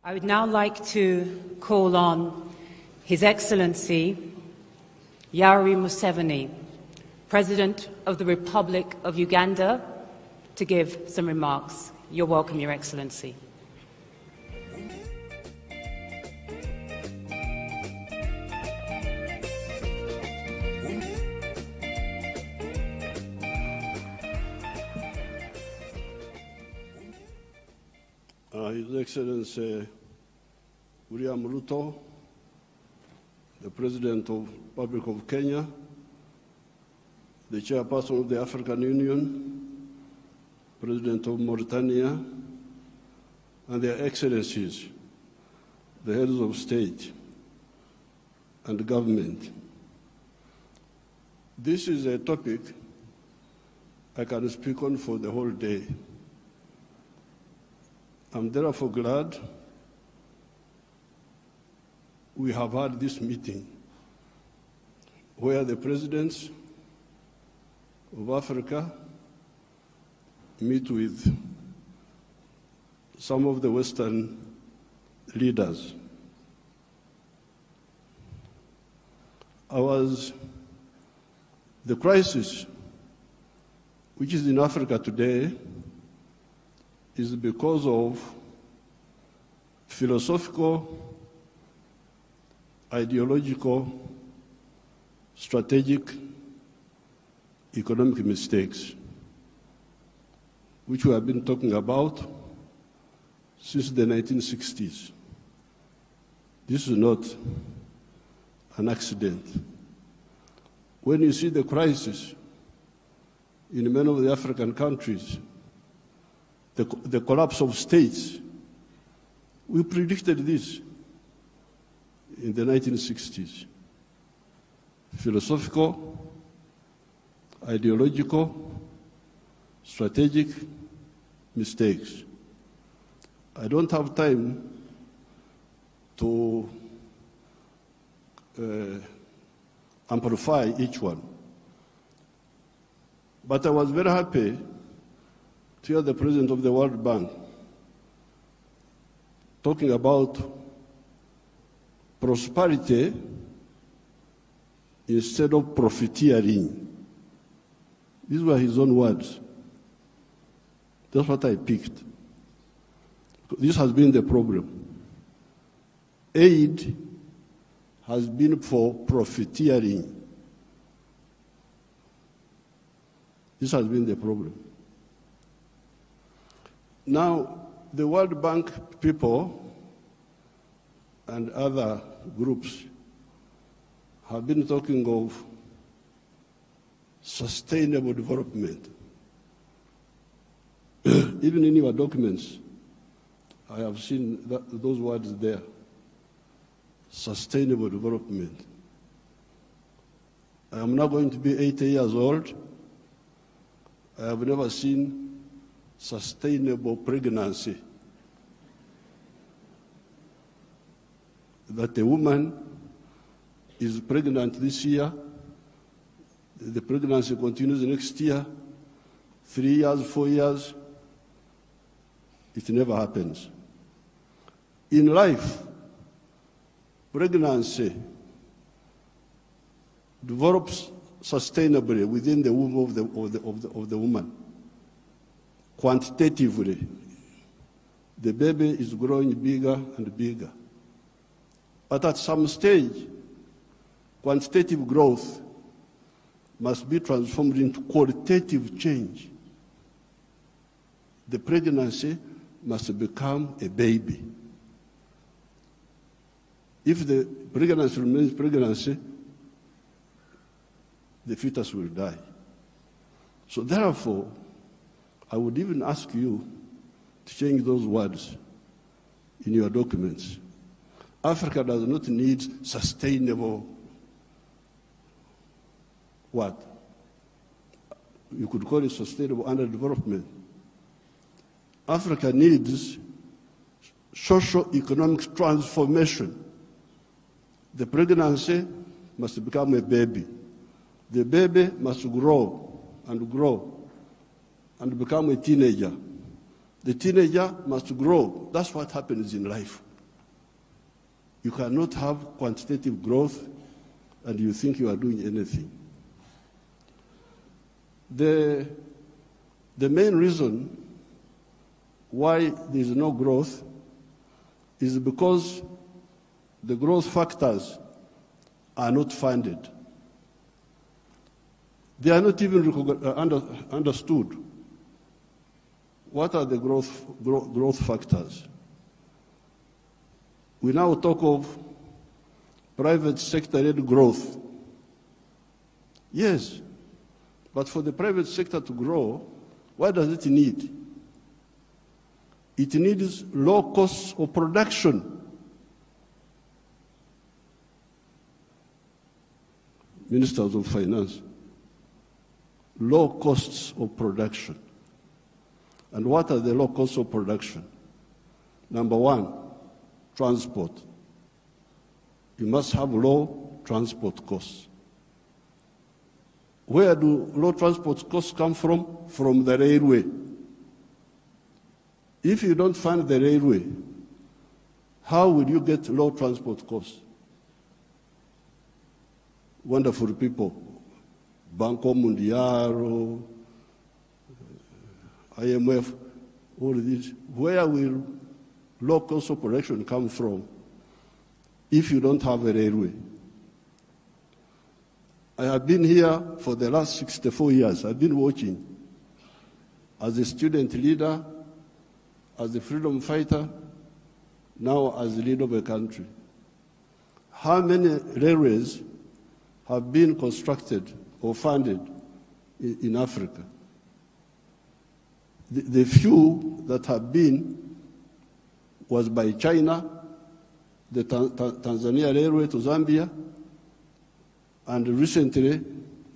I would now like to call on His Excellency Yoweri Museveni, President of the Republic of Uganda, to give some remarks. You're welcome, Your Excellency. His Excellency William Ruto, the President of the Republic of Kenya, the Chairperson of the African Union, President of Mauritania, and their Excellencies, the heads of state and government. This is a topic I can speak on for the whole day. I'm therefore glad we have had this meeting where the presidents of Africa meet with some of the Western leaders. The crisis which is in Africa today is because of philosophical, ideological, strategic, economic mistakes, which we have been talking about since the 1960s. This is not an accident. When you see the crisis in many of the African countries, the collapse of states, we predicted this in the 1960s. Philosophical, ideological, strategic mistakes. I don't have time to amplify each one. But I was very happy to hear the President of the World Bank talking about prosperity instead of profiteering. These were his own words. That's what I picked. This has been the problem. Aid has been for profiteering. This has been the problem. Now, the World Bank people and other groups have been talking of sustainable development. Even in your documents, I have seen those words there. Sustainable development. I am now going to be 80 years old. I have never seen sustainable pregnancy. That a woman is pregnant this year, the pregnancy continues next year, 3 years, 4 years, it never happens. In life, pregnancy develops sustainably within the womb of the woman. Quantitatively, the baby is growing bigger and bigger. But at some stage, quantitative growth must be transformed into qualitative change. The pregnancy must become a baby. If the pregnancy remains pregnancy, the fetus will die. So therefore, I would even ask you to change those words in your documents. Africa does not need sustainable what? You could call it sustainable underdevelopment. Africa needs socio-economic transformation. The pregnancy must become a baby. The baby must grow and become a teenager. The teenager must grow. That's what happens in life. You cannot have quantitative growth and you think you are doing anything. The main reason why there is no growth is because the growth factors are not funded. They are not even understood. What are the growth factors? We now talk of private sector-led growth. Yes, but for the private sector to grow, what does it need? It needs low costs of production. Ministers of Finance, low costs of production. And what are the low costs of production? Number one, transport. You must have low transport costs. Where do low transport costs come from? From the railway. If you don't fund the railway, how will you get low transport costs? Wonderful people, Banco Mundial, IMF, all of these. Where will low cost of production come from if you don't have a railway? I have been here for the last 64 years. I've been watching as a student leader, as a freedom fighter, now as the leader of a country. How many railways have been constructed or funded in Africa? The few that have been was by China, the Tanzania Railway to Zambia, and recently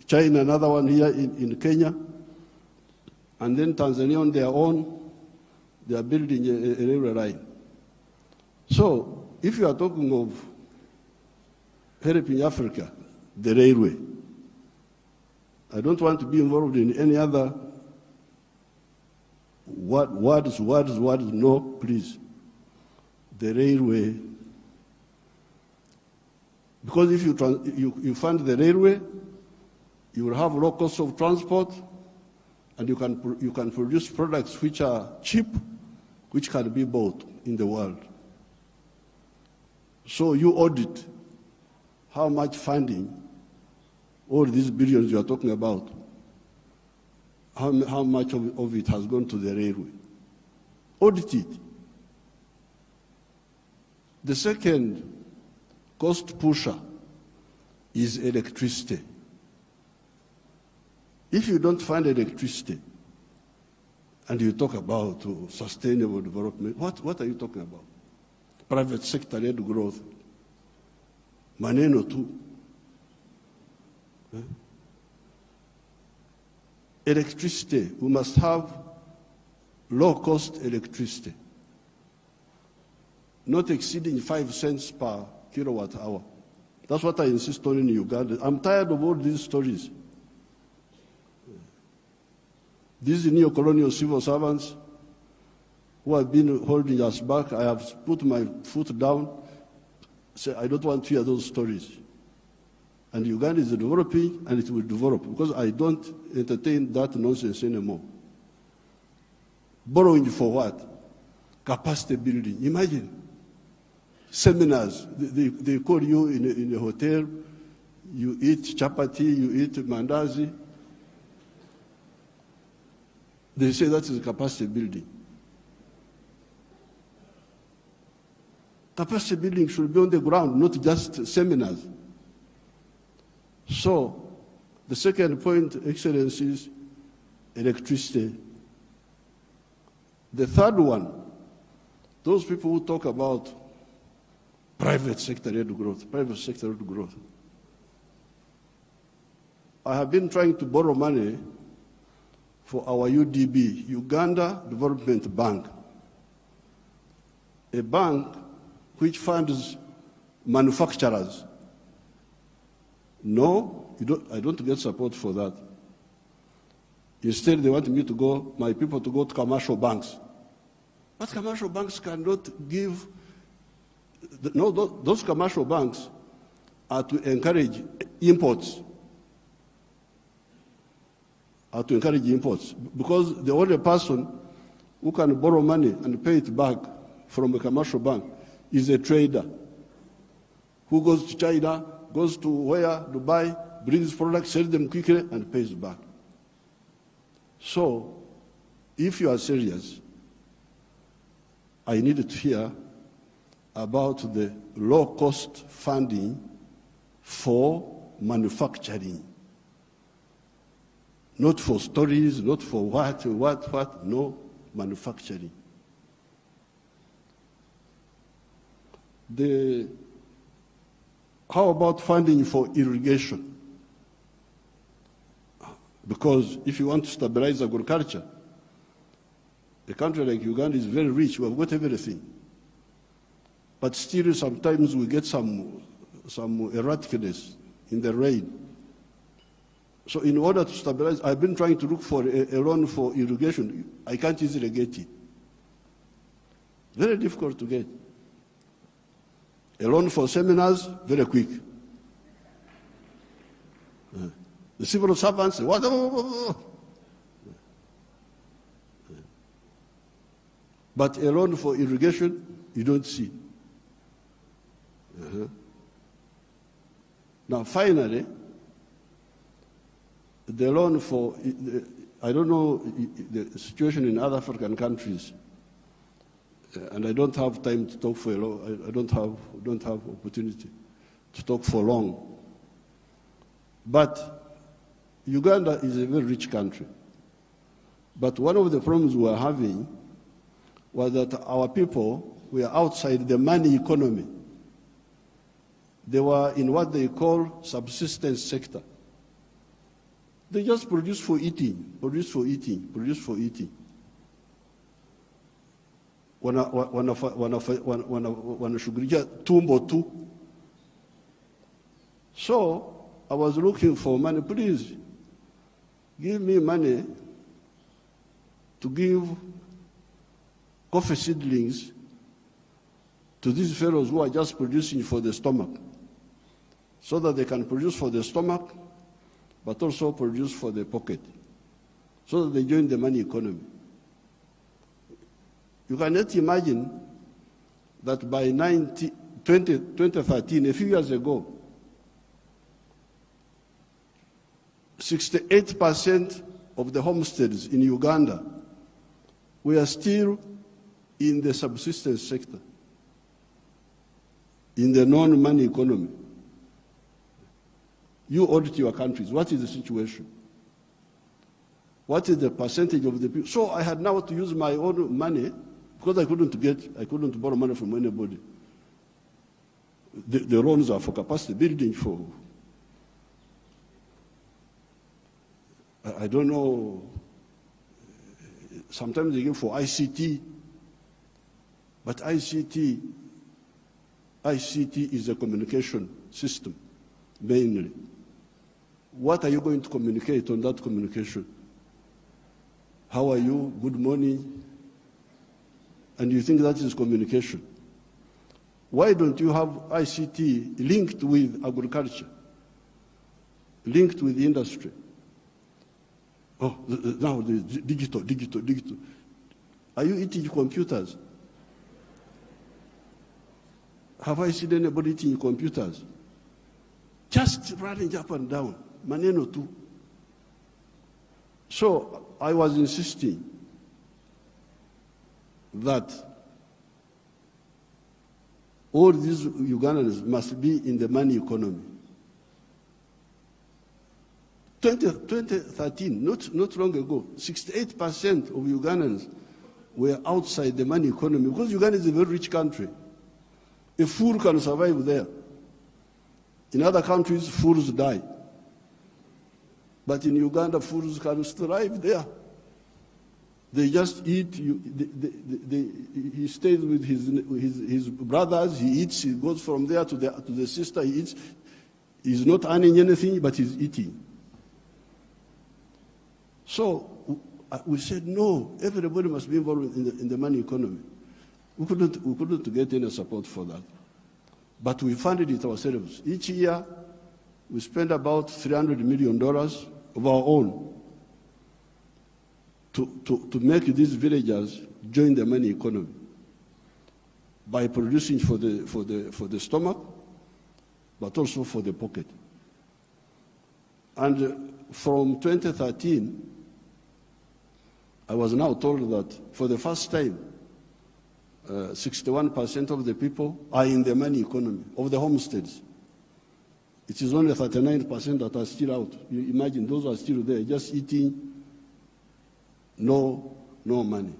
China, another one here in Kenya, and then Tanzania on their own, they are building a railway line. So if you are talking of helping Africa, the railway, I don't want to be involved in any other words, no, please. The railway. Because if you fund the railway, you will have low cost of transport, and you can produce products which are cheap, which can be bought in the world. So you audit how much funding, all these billions you are talking about, how much of it has gone to the railway. Audit it. The second cost pusher is electricity. If you don't find electricity and you talk about sustainable development, what are you talking about? Private sector-led growth. Maneno tu. Electricity, we must have low-cost electricity, not exceeding 5 cents per kilowatt hour. That's what I insist on in Uganda. I'm tired of all these stories. These neo-colonial civil servants who have been holding us back, I have put my foot down, say I don't want to hear those stories. And Uganda is developing, and it will develop, because I don't entertain that nonsense anymore. Borrowing for what? Capacity building. Imagine. Seminars. They call you in a hotel, you eat chapati, you eat mandazi. They say that is capacity building. Capacity building should be on the ground, not just seminars. So, the second point, Excellency, is electricity. The third one, those people who talk about private sector-led growth, I have been trying to borrow money for our UDB, Uganda Development Bank, a bank which funds manufacturers. No, I don't get support for that. Instead, they want me to go, my people to go to commercial banks. But commercial banks cannot give no, those commercial banks are to encourage imports. Because the only person who can borrow money and pay it back from a commercial bank is a trader who goes to China, goes to Dubai, brings products, sells them quickly, and pays back. So, if you are serious, I needed to hear about the low-cost funding for manufacturing. Not for stories, not for what, no, manufacturing. How about funding for irrigation? Because if you want to stabilize agriculture, a country like Uganda is very rich, we have got everything. But still sometimes we get some erraticness in the rain. So in order to stabilize, I've been trying to look for a loan for irrigation. I can't easily get it. Very difficult to get. A loan for seminars, very quick. The civil servants, what? But a loan for irrigation, you don't see. Now, finally, the loan for, I don't know the situation in other African countries, and I don't have time to talk for a long, I don't have opportunity to talk for long. But Uganda is a very rich country. But one of the problems we were having was that our people were outside the money economy. They were in what they call subsistence sector. They just produce for eating, produce for eating, produce for eating. Wanashughulikia tumbo tu. So I was looking for money. Please give me money to give coffee seedlings to these fellows who are just producing for the stomach, so that they can produce for the stomach, but also produce for the pocket, so that they join the money economy. You cannot imagine that by 2013, a few years ago, 68% of the homesteads in Uganda were still in the subsistence sector, in the non-money economy. You audit your countries. What is the situation? What is the percentage of the people? So I had now to use my own money, because I couldn't borrow money from anybody. The loans are for capacity building, for, I don't know, sometimes they give for ICT, but ICT is a communication system, mainly. What are you going to communicate on that communication? How are you? Good morning. And you think that is communication. Why don't you have ICT linked with agriculture, linked with industry? Oh, now the digital. Are you eating computers? Have I seen anybody eating computers? Just running up and down, maneno tu. So I was insisting that all these Ugandans must be in the money economy. 2013, not long ago, 68% of Ugandans were outside the money economy, because Uganda is a very rich country. A fool can survive there. In other countries, fools die. But in Uganda, fools can thrive there. They just eat. He stays with his brothers. He eats. He goes from there to the sister. He eats. He's not earning anything, but he's eating. So we said, no, everybody must be involved in the money economy. We couldn't get any support for that. But we funded it ourselves. Each year, we spend about $300 million of our own to make these villagers join the money economy by producing for the stomach, but also for the pocket. And from 2013, I was now told that for the first time, 61% of the people are in the money economy of the homesteads. It is only 39% that are still out. You imagine those are still there, just eating, no money.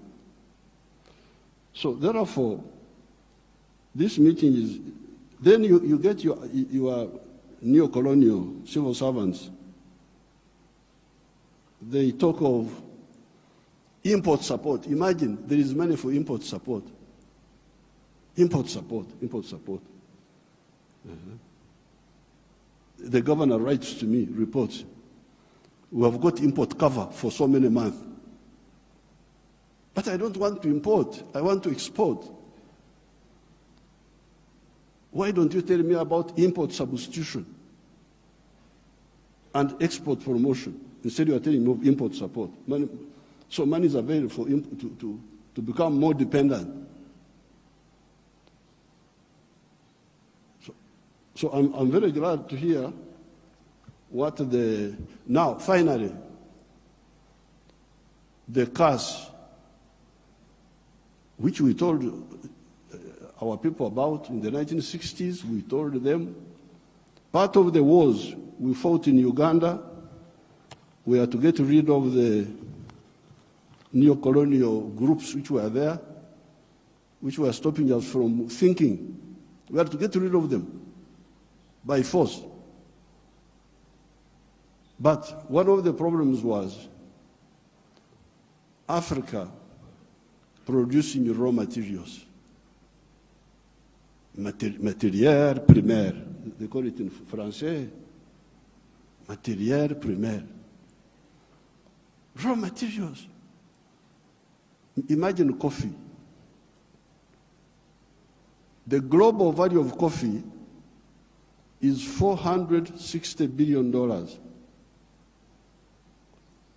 So therefore, this meeting is, then you get your neo-colonial civil servants. They talk of import support. Imagine there is money for import support. Import support. The governor writes to me, reports, we have got import cover for so many months. But I don't want to import, I want to export. Why don't you tell me about import substitution and export promotion? Instead you are telling me of import support. So money is available for to become more dependent. So I'm very glad to hear what now finally, the cash, which we told our people about in the 1960s, we told them, part of the wars we fought in Uganda were to get rid of the neo-colonial groups which were there, which were stopping us from thinking. We had to get rid of them by force. But one of the problems was Africa producing raw materials, matière primaire, they call it in Français, matière primaire, raw materials. Imagine coffee. The global value of coffee is $460 billion.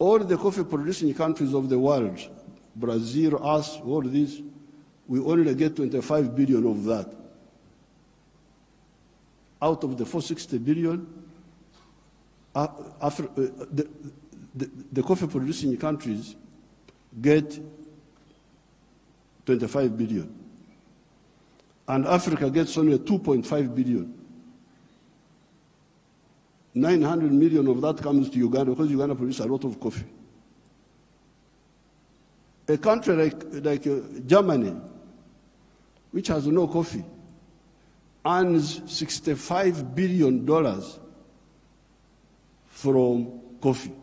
All the coffee producing countries of the world, Brazil, us, all this, we only get 25 billion of that. Out of the 460 billion, the coffee producing countries get 25 billion. And Africa gets only 2.5 billion. 900 million of that comes to Uganda because Uganda produces a lot of coffee. A country like Germany, which has no coffee, earns $65 billion from coffee.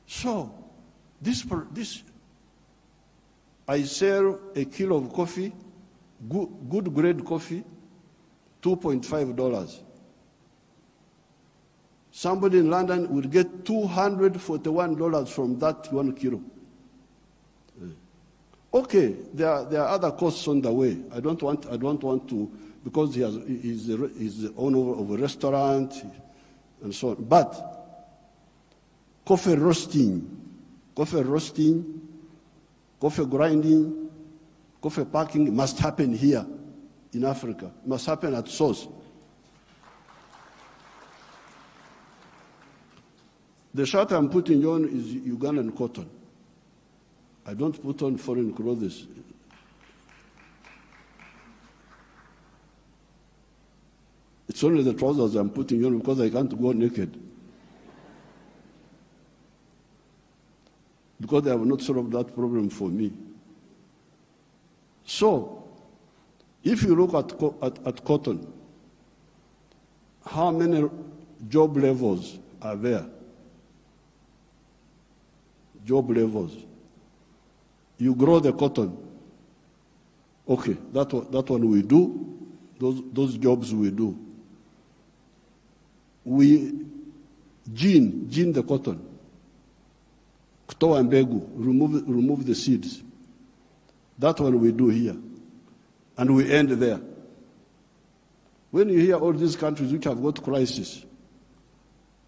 So, this I sell a kilo of coffee, good grade coffee, $2.5. Somebody in London will get $241 from that 1 kilo. Okay, there are other costs on the way. I don't want to, because he's the owner of a restaurant and so on. But coffee roasting, coffee grinding, coffee packing must happen here in Africa. It must happen at source. The shirt I'm putting on is Ugandan cotton. I don't put on foreign clothes. It's only the trousers I'm putting on because I can't go naked. Because they have not solved that problem for me. So, if you look at cotton, how many job levels are there? Job levels. You grow the cotton. Okay, that one we do. Those jobs we do. We gene the cotton. Kutoa mbegu, remove the seeds. That one we do here. And we end there. When you hear all these countries which have got crisis,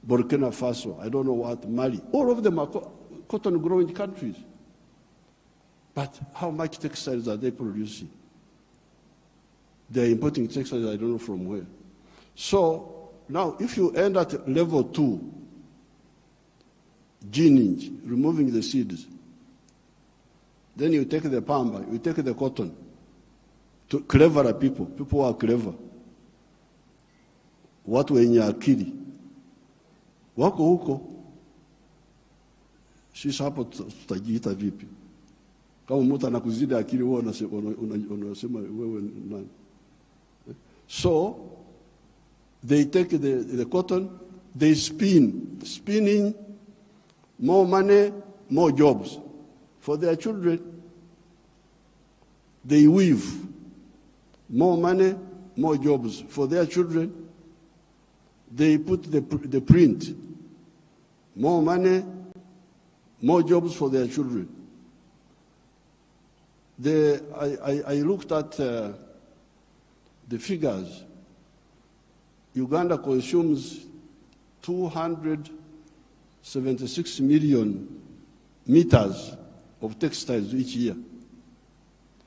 Burkina Faso, I don't know what, Mali, all of them are cotton-growing countries. But how much textiles are they producing? They're importing textiles, I don't know from where. So now, if you end at level 2, ginning, removing the seeds, then you take the pamba, you take the cotton, to cleverer people who are clever. Watu wenye akili wako huko, sisi hapo tutajiita vipi? Kama mtu anakuzidi akili wewe unasema wewe nani? So they take the cotton, they spinning, more money, more jobs for their children. They weave, more money, more jobs for their children. They put the print, more money, more jobs for their children. I looked at the figures. Uganda consumes 276 million meters of textiles each year.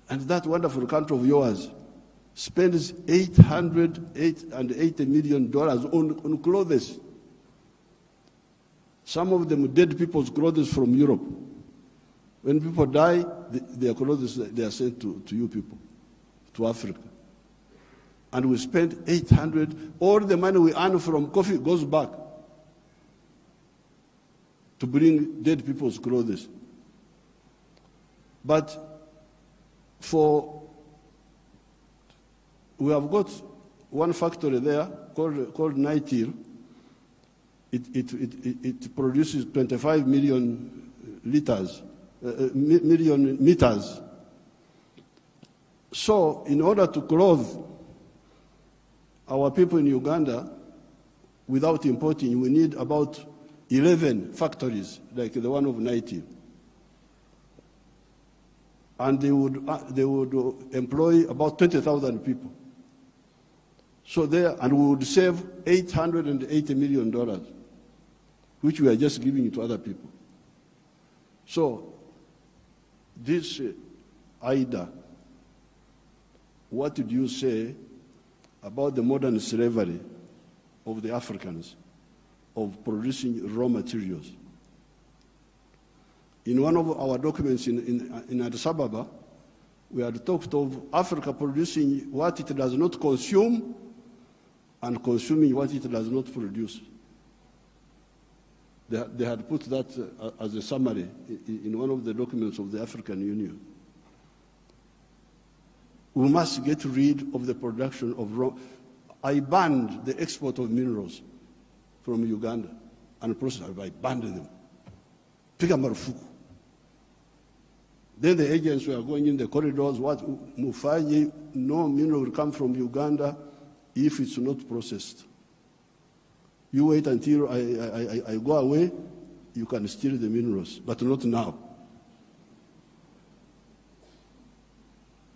And that wonderful country of yours spends $880 million on clothes. Some of them dead people's clothes from Europe. When people die, their clothes, they are sent to you people, to Africa. And we spend 800, all the money we earn from coffee goes back to bring dead people's clothes. But we have got one factory there called Nitil. It produces 25 million meters. So in order to clothe our people in Uganda without importing, we need about 11 factories like the one of Nitil. And they would employ about 20,000 people. So there, and we would save $880 million, which we are just giving to other people. So this IDA, what did you say about the modern slavery of the Africans, of producing raw materials? In one of our documents in Addis Ababa, we had talked of Africa producing what it does not consume and consuming what it does not produce. They had put that as a summary in one of the documents of the African Union. We must get rid of the production of raw. I banned the export of minerals from Uganda and process. I banned them. Piga marufuku. Then the agents were going in the corridors, what Mufaji, no mineral will come from Uganda if it's not processed. You wait until I go away, you can steal the minerals, but not now.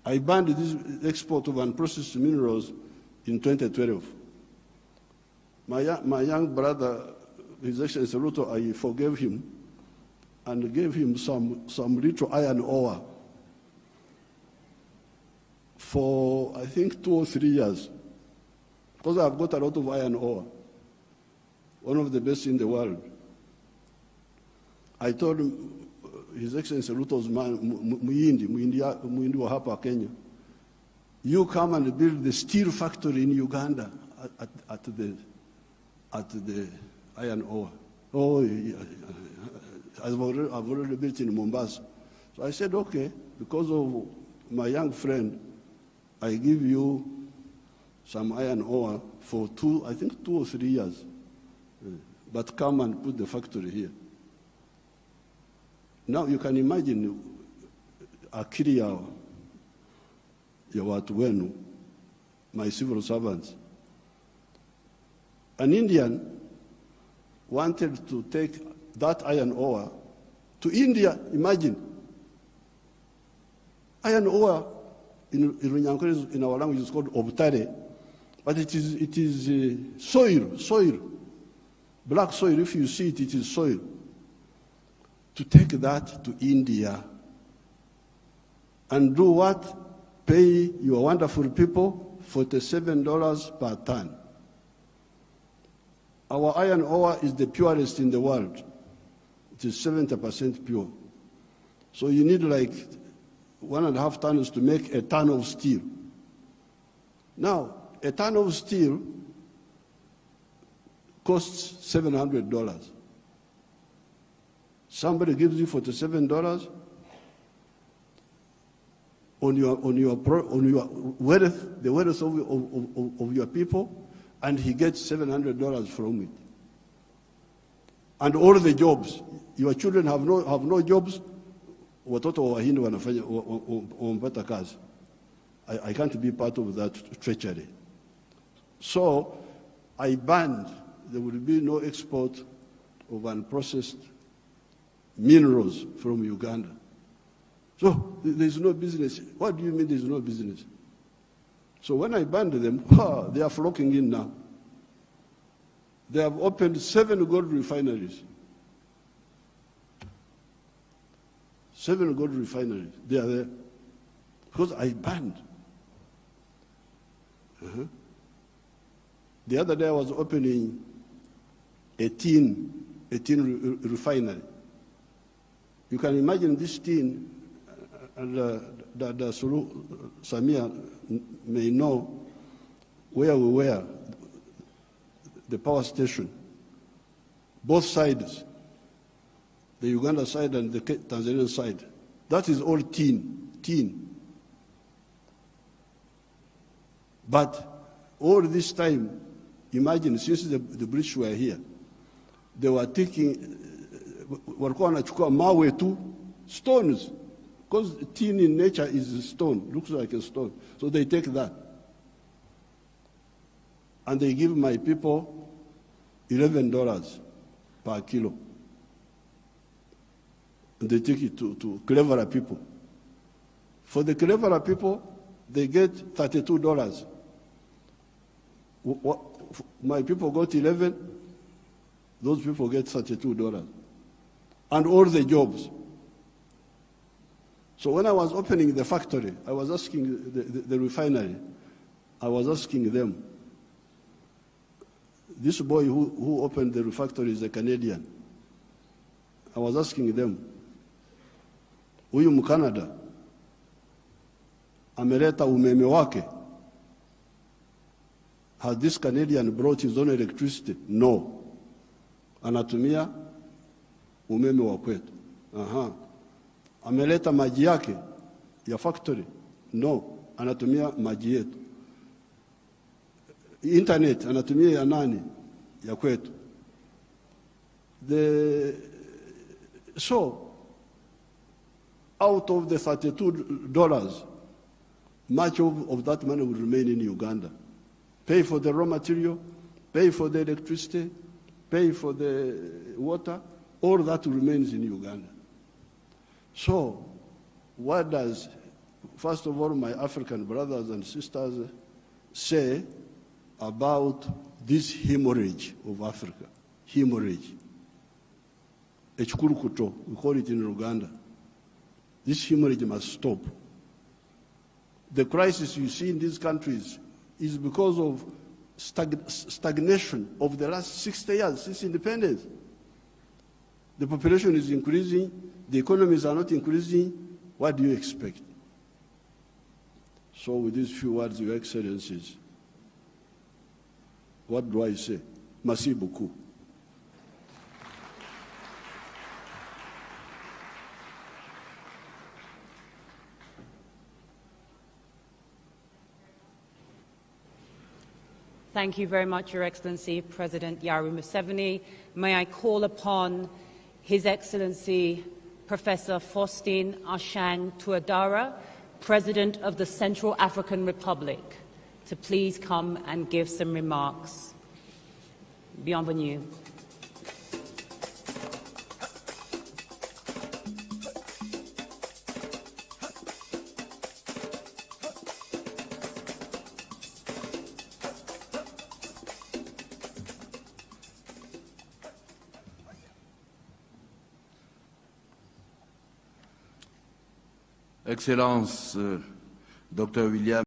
I banned this export of unprocessed minerals in 2012. My young brother, His Excellency Ruto, I forgave him and gave him some little iron ore for, I think, 2 or 3 years, because I've got a lot of iron ore, one of the best in the world. I told him, His Excellency Ruto's man, Muindi wa hapa Kenya, you come and build the steel factory in Uganda at the iron ore. Oh, I've already built in Mombasa. So I said, okay, because of my young friend, I give you some iron ore for 2 or 3 years. But come and put the factory here. Now you can imagine akili ya watu wenu, my civil servants. An Indian wanted to take that iron ore to India, imagine. Iron ore in our language is called obtare, But it is soil. Black soil, if you see it, it is soil. To take that to India and do what? Pay your wonderful people $47 per ton. Our iron ore is the purest in the world. It is 70% pure. So you need like 1.5 tons to make a ton of steel. Now, a ton of steel costs $700. Somebody gives you $47 on your wealth, the wealth of your people, and he gets $700 from it. And all the jobs, your children have no jobs. Watoto wa Wahindi wanafanya wampata kazi. I can't be part of that treachery. So I banned, there will be no export of unprocessed minerals from Uganda. So there's no business. What do you mean there's no business? So when I banned them, they are flocking in now. They have opened 7 gold refineries. 7 gold refineries. They are there. Because I banned. The other day I was opening a tin refinery. You can imagine this tin, and Sulu Samia may know where we were, the power station. Both sides, the Uganda side and the Tanzanian side. That is all tin. But all this time, imagine, since the British were here, they were taking, walikuwa wanachukua mawe tu, stones, because tin in nature is a stone, looks like a stone. So they take that. And they give my people $11 per kilo. And they take it to cleverer people. For the cleverer people, they get $32. My people got 11, those people get $32. And all the jobs. So when I was opening the factory, I was asking the refinery, I was asking them, this boy who opened the factory is a Canadian. I was asking them, huyu Mkanada ameleta umeme wake? Has this Canadian brought his own electricity? No. Anatumia umeme wa kwetu. Ameleta maji yake ya factory? No. Anatumia maji yetu. Internet anatumia ya nani? Ya kwetu. So, out of the $32, much of that money will remain in Uganda. Pay for the raw material, pay for the electricity, pay for the water, all that remains in Uganda. So, what does, first of all, my African brothers and sisters say about this hemorrhage of Africa? Hemorrhage. Echikurukuto, we call it in Uganda. This hemorrhage must stop. The crisis you see in these countries is because of stagnation of the last 60 years since independence. The population is increasing, the economies are not increasing. What do you expect? So with these few words, Your Excellencies, what do I say? Merci beaucoup. Thank you very much, Your Excellency, President Yoweri Museveni. May I call upon His Excellency, Professor Faustin Archange Touadéra, President of the Central African Republic, to please come and give some remarks. Bienvenue. Excellence, Dr. William